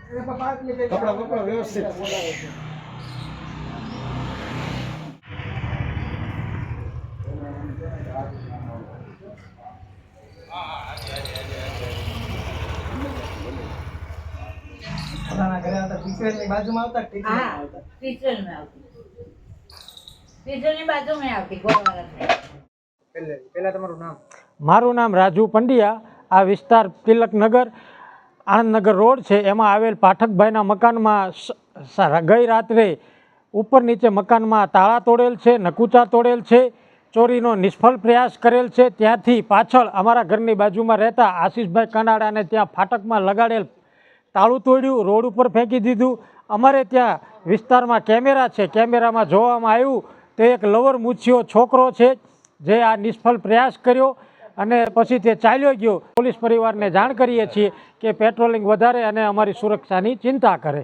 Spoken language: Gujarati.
કપડા કપડા વ્યવસ્થિત બાજુમાં આવતા ટીચરની બાજુમાં આવતી પહેલા તમારું નામ? મારું નામ રાજુ પંડ્યા. આ વિસ્તાર તિલકનગર આણંદનગર રોડ છે, એમાં આવેલ પાઠકભાઈના મકાનમાં ગઈ રાત્રે ઉપર નીચે મકાનમાં તાળા તોડેલ છે, નકુચા તોડેલ છે, ચોરીનો નિષ્ફળ પ્રયાસ કરેલ છે. ત્યાંથી પાછળ અમારા ઘરની બાજુમાં રહેતા આશીષભાઈ કનાડાને ત્યાં ફાટકમાં લગાડેલ તાળું તોડ્યું, રોડ ઉપર ફેંકી દીધું. અમારે ત્યાં વિસ્તારમાં કેમેરા છે, કેમેરામાં જોવામાં આવ્યું તો એક લવર મૂછિયો છોકરો છે જે આ નિષ્ફળ પ્રયાસ કર્યો અને પછી તે ચાલ્યો ગયો. પોલીસ પરિવારને જાણ કરીએ છીએ કે પેટ્રોલિંગ વધારે અને અમારી સુરક્ષાની ચિંતા કરે.